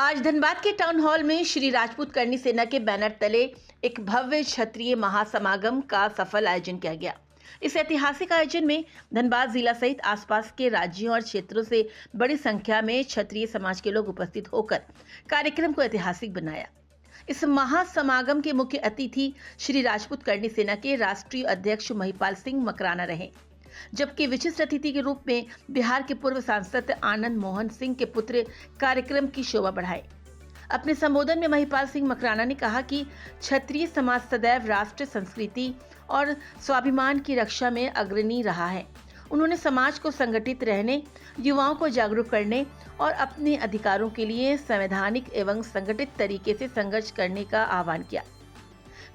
आज धनबाद के town hall में श्री राजपूत करनी सेना के बैनर तले एक भव्य क्षत्रिय महासमागम का सफल आयोजन किया गया। इस ऐतिहासिक आयोजन में धनबाद जिला सहित आसपास के राज्यों और क्षेत्रों से बड़ी संख्या में क्षत्रिय समाज के लोग उपस्थित होकर कार्यक्रम को ऐतिहासिक बनाया। इस महासमागम के मुख्य अतिथि श्री राजपूत करनी सेना के राष्ट्रीय अध्यक्ष महिपाल सिंह मकराना रहे, जबकि विशिष्ट अतिथि के रूप में बिहार के पूर्व सांसद आनंद मोहन सिंह के पुत्र कार्यक्रम की शोभा बढ़ाए। अपने संबोधन में महिपाल सिंह मकराना ने कहा कि क्षत्रिय समाज सदैव राष्ट्र संस्कृति और स्वाभिमान की रक्षा में अग्रणी रहा है। उन्होंने समाज को संगठित रहने, युवाओं को जागरूक करने और अपने अधिकारों के लिए संवैधानिक एवं संगठित तरीके से संघर्ष करने का आह्वान किया।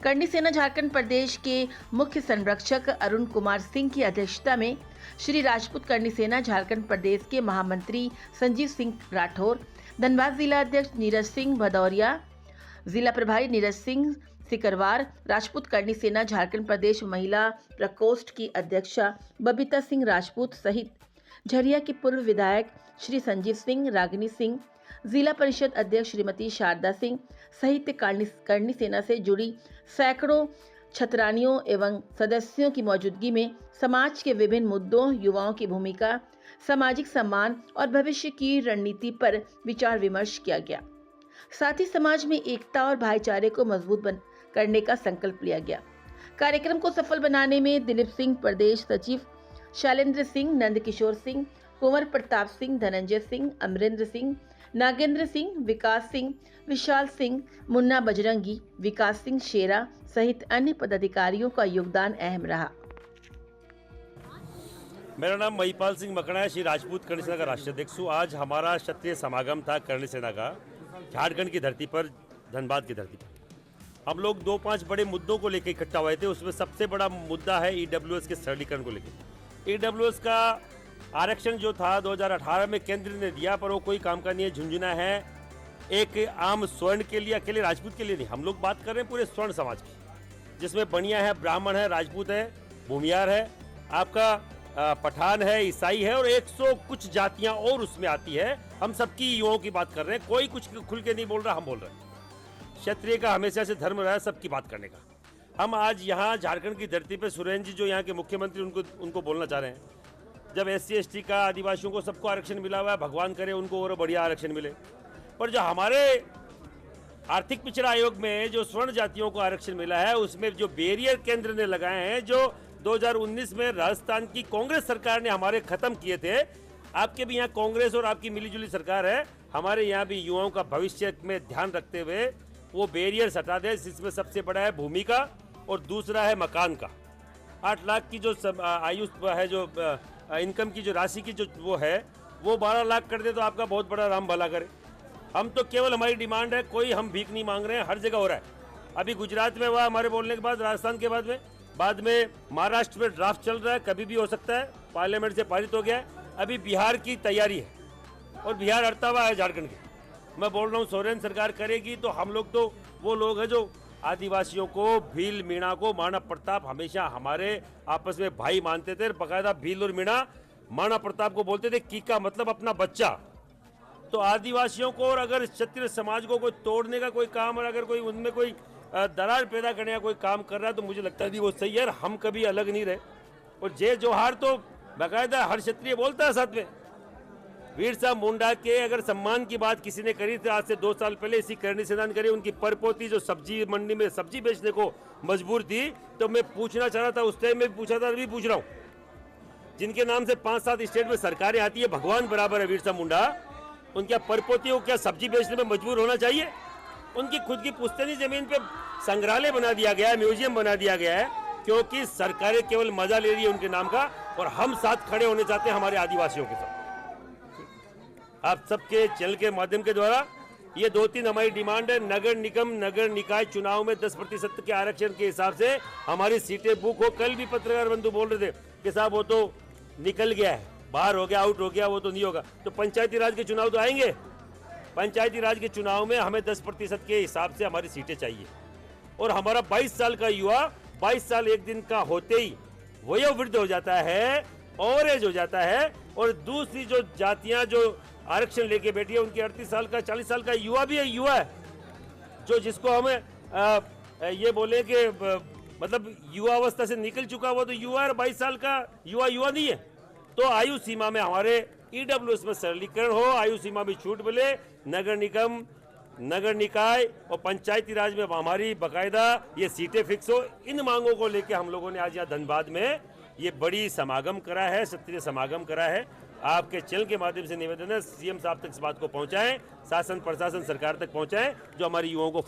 करनी सेना झारखंड प्रदेश के मुख्य संरक्षक अरुण कुमार सिंह की अध्यक्षता में श्री राजपूत करनी सेना झारखंड प्रदेश के महामंत्री संजीव सिंह राठौर, धनबाद जिला अध्यक्ष नीरज सिंह भदौरिया, जिला प्रभारी नीरज सिंह सिकरवार, राजपूत करनी सेना झारखंड प्रदेश महिला प्रकोष्ठ की अध्यक्षा बबीता सिंह राजपूत सहित झरिया के पूर्व विधायक श्री संजीव सिंह, रागिनी सिंह, जिला परिषद अध्यक्ष श्रीमती शारदा सिंह सहित करनी सेना से जुड़ी सैकड़ों छतरानियों एवं सदस्यों की मौजूदगी में समाज के विभिन्न मुद्दों, युवाओं की भूमिका, सामाजिक सम्मान और भविष्य की रणनीति पर विचार विमर्श किया गया। साथ ही समाज में एकता और भाईचारे को मजबूत करने का संकल्प लिया गया। कार्यक्रम को सफल बनाने में दिलीप सिंह प्रदेश सचिव, शैलेंद्र सिंह, नंद किशोर सिंह, कुंवर प्रताप सिंह, धनंजय सिंह, अमरेंद्र सिंह, नागेंद्र सिंह, विकास सिंह, विशाल सिंह, मुन्ना बजरंगी, विकास सिंह शेरा सहित अन्य पदाधिकारियों का योगदान अहम रहा। मेरा नाम महिपाल सिंह मकराना है, श्री राजपूत करनी सेना का राष्ट्रीय अध्यक्ष हूँ। आज हमारा क्षत्रिय समागम था करनी सेना का, झारखंड की धरती पर, धनबाद की धरती पर। हम लोग 2-5 बड़े मुद्दों को लेकर इकट्ठा हुए थे। उसमें सबसे बड़ा मुद्दा है ईडब्ल्यूएस के सरलीकरण को लेकर। ईडब्ल्यूएस का आरक्षण जो था 2018 में केंद्र ने दिया, पर वो कोई काम का नहीं है, झुंझुना है। एक आम स्वर्ण के लिए, अकेले राजपूत के लिए नहीं, हम लोग बात कर रहे हैं पूरे स्वर्ण समाज की, जिसमें बनिया है, ब्राह्मण है, राजपूत है, भूमियार है, आपका पठान है, ईसाई है और 100 कुछ जातियां और उसमें आती है। हम सबकी युवाओं की बात कर रहे हैं, कोई कुछ खुल के नहीं बोल रहा, हम बोल रहे हैं। क्षत्रिय का हमेशा से धर्म रहा है सबकी बात करने का। हम आज यहाँ झारखंड की धरती पर सुरेंद्र जी जो यहाँ के मुख्यमंत्री, उनको बोलना चाह रहे हैं। जब SC ST का, आदिवासियों को सबको आरक्षण मिला हुआ है, भगवान करे उनको और बढ़िया आरक्षण मिले। पर जो हमारे आर्थिक पिछड़ा आयोग में जो स्वर्ण जातियों को आरक्षण मिला है, उसमें जो बैरियर केंद्र ने लगाए हैं, जो 2019 में राजस्थान की कांग्रेस सरकार ने हमारे खत्म किए थे। आपके भी यहाँ कांग्रेस और आपकी मिलीजुली सरकार है, हमारे यहाँ भी युवाओं का भविष्य में ध्यान रखते हुए वो बैरियर हटा दे। जिसमें सबसे बड़ा है भूमि का और दूसरा है मकान का। 8 लाख की जो आयु है, जो इनकम की जो राशि की जो वो है, वो 12 लाख कर दे तो आपका बहुत बड़ा राम भला करे। हम तो केवल, हमारी डिमांड है, कोई हम भीख नहीं मांग रहे हैं, हर जगह हो रहा है। अभी गुजरात में हुआ हमारे बोलने के बाद, राजस्थान के बाद में महाराष्ट्र में ड्राफ्ट चल रहा है, कभी भी हो सकता है, पार्लियामेंट से पारित हो गया है। अभी बिहार की तैयारी है और बिहार अड़ता हुआ है झारखंड के। मैं बोल रहा हूँ सोरेन सरकार करेगी तो हम लोग तो वो लोग हैं जो आदिवासियों को, भील मीणा को, माना प्रताप हमेशा हमारे आपस में भाई मानते थे। बकायदा भील और मीणा माना प्रताप को बोलते थे की का मतलब अपना बच्चा। तो आदिवासियों को, और अगर क्षत्रिय समाज को कोई तोड़ने का कोई काम, और अगर कोई उनमें कोई दरार पैदा करने का कोई काम कर रहा है, तो मुझे लगता है वो सही है। हम कभी अलग नहीं रहे। और जय जोहार तो बाकायदा हर क्षत्रिय बोलता है साथ में। वीर साहब मुंडा के अगर सम्मान की बात किसी ने करी थी आज से 2 साल पहले, इसी करनी सेना ने करी। उनकी परपोती जो सब्जी मंडी में सब्जी बेचने को मजबूर थी, तो मैं पूछना चाह रहा था, उस टाइम में भी पूछा था, अभी पूछ रहा हूँ, जिनके नाम से 5-7 स्टेट में सरकारें आती है, भगवान बराबर है वीर साहब मुंडा, उनके परपोती को क्या सब्जी बेचने में मजबूर होना चाहिए? उनकी खुद की पुश्तैनी जमीन पे संग्रहालय बना दिया गया है, म्यूजियम बना दिया गया है, क्योंकि सरकारें केवल मजा ले रही है उनके नाम का, और हम साथ खड़े होने चाहते हैं हमारे आदिवासियों के साथ। आप सबके चैनल के माध्यम के द्वारा ये 2-3 हमारी डिमांड है। नगर निगम, नगर निकाय चुनाव में 10% के आरक्षण के हिसाब से हमारी सीटें बुक हो। कल भी पत्रकार बंधु बोल रहे थे कि साहब वो तो निकल गया है, बाहर हो गया, आउट हो गया, वो तो नहीं होगा। तो पंचायती राज के चुनाव तो आएंगे। पंचायती राज के चुनाव में हमें 10% के हिसाब से हमारी सीटें चाहिए। और हमारा 22 साल का युवा 22 साल 1 दिन का होते ही वयोवृद्ध हो जाता है, और एज हो जाता है। और दूसरी जो जातियां जो आरक्षण लेके बैठी है, उनकी 38 साल का 40 साल का युवा भी है, युवा है जो जिसको हमें ये बोले कि मतलब युवा अवस्था से निकल चुका हुआ तो युवा है, 22 साल का युवा नहीं है। तो आयु सीमा में हमारे ईडब्ल्यूएस में सरलीकरण हो, आयु सीमा में छूट मिले, नगर निगम, नगर निकाय और पंचायती राज में हमारी बाकायदा ये सीटें फिक्स हो। इन मांगों को लेकर हम लोगों ने आज यहाँ धनबाद में ये बड़ी समागम करा है, क्षत्रिय समागम करा है। आपके चैनल के माध्यम से निवेदन है सीएम साहब तक इस बात को पहुंचाएं, शासन प्रशासन सरकार तक पहुंचाएं, जो हमारी युवाओं को